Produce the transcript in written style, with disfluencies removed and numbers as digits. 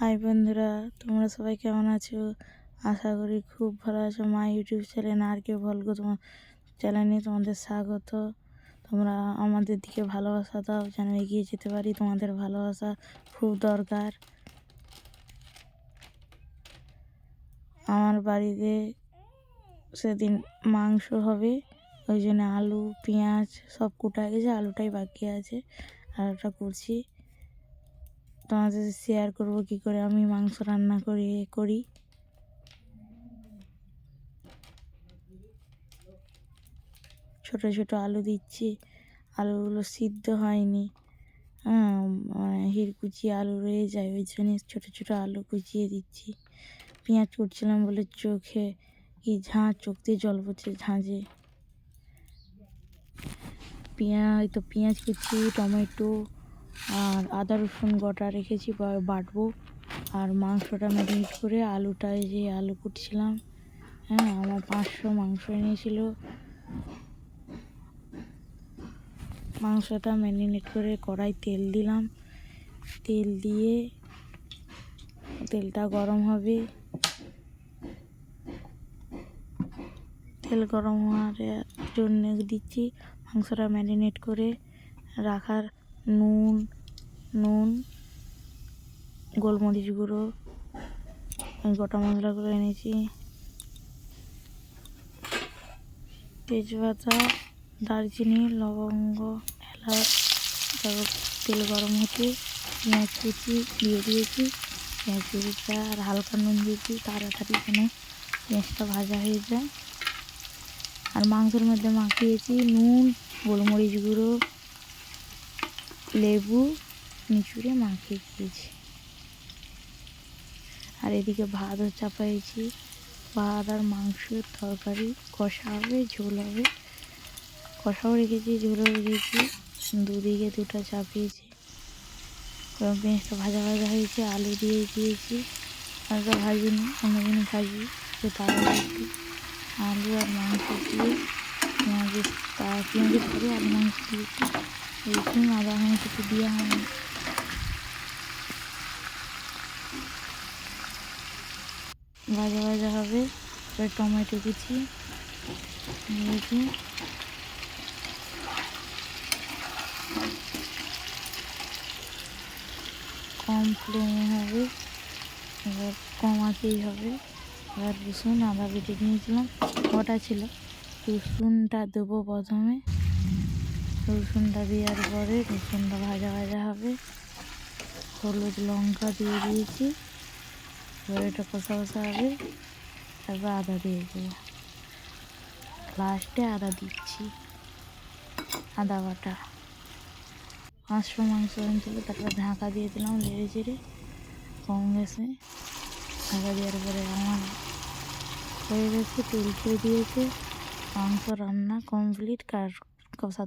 High বন্ধুরা, তোমরা সবাই কেমন আছো? আশা করি খুব ভালো আছো। মা ইউটিউব চ্যানেল আর কেউ বলবো তোমার চ্যানেলে তোমাদের স্বাগত। তোমরা আমাদের দিকে ভালোবাসা দাও যেন এগিয়ে যেতে পারি। তোমাদের ভালোবাসা খুব দরকার। আমার বাড়িতে সেদিন মাংস হবে, ওই জন্য আলু পেঁয়াজ সব কুটা গেছে, আলুটাই বাকি আছে, আলুটা করছি। তোমাদের শেয়ার করব কি করে আমি মাংস রান্না করি। ছোট ছোট আলু দিচ্ছি, আলুগুলো সিদ্ধ হয়নি, হিরকুচি আলু রয়ে যায়, ওই জন্য ছোট ছোট আলু কুচিয়ে দিচ্ছি। পেঁয়াজ কুটছিলাম বলে চোখে কি চোখ দিয়ে জল পড়ছে ঝাঁঝে। পেঁয়াজ কুচি, টমেটো আর আদা রসুন গোটা রেখেছি, বাটবো। আর মাংসটা ম্যারিনেট করে আলুটায় যে আলু কুটছিলাম, আমার 500 মাংস এনেছিল। মাংসটা ম্যারিনেট করে কড়াই তেল দিলাম, তেল দিয়ে তেলটা গরম হবে। তেল গরম হওয়ার জন্য দিচ্ছি মাংসটা ম্যারিনেট করে রাখার নুন, গোলমরিচ গুঁড়ো, গোটা মশলাগুলো এনেছি, তেজপাতা, দারচিনি, লবঙ্গ, এলাচ। তারপর তেল গরম হতে পেঁয়াজ কুচি দিয়ে দিয়েছি, পেঁয়াজ কুচিটা আর হালকা নুন দিয়েছি তাড়াতাড়ি যেন পেঁয়াজটা ভাজা হয়ে যায়। আর মাংসের মধ্যে মাখিয়েছি নুন, গোলমরিচ গুঁড়ো, লেবু নিচুড়ে মাখিয়ে দিয়েছি। আর এদিকে ভাতও চাপাইছি, ভাত আর মাংসের তরকারি কষা হবে, ঝোল হবে। কষাও রেখেছি, ঝোলও রেখেছি, দুদিকে দুটো চাপিয়েছি। পেঁয়াজটা ভাজা ভাজা হয়েছে, আলু দিয়ে দিয়েছি। আলুটা ভাজিনি, অন্যদিন ভাজি, তাড়াতাড়ি একটু আলু আর মাংস দিয়ে পেঁয়াজের পরে আলু মাংস দিয়েছি। এইরকম আদা মাংসটা দিয়ে ভাজা ভাজা হবে। টমেটো কুচি দিয়েছি, কম ফ্লেমে হবে, এবার কম আঁচেই হবে। এবার রসুন আদা বেটে নিয়েছিলাম, ওটা ছিল। রসুনটা দেবো প্রথমে, রসুনটা দেওয়ার পরে রসুনটা ভাজা ভাজা হবে। হলুদ লঙ্কা দিয়ে দিয়েছি, এবার এটা কষা কষা হবে। তারপর আদা দিয়ে দেবো, লাস্টে আদা দিচ্ছি, আদা বাটা। 500 মাংস এনেছিল, তারপর ঢাকা দিয়ে দিলাম নেড়ে চেড়ে কম গ্যাসে। ঢাকা দেওয়ার পরে আমার হয়ে গেছে, তেল ছেড়ে দিয়েছে, মাংস রান্না কমপ্লিট। কষা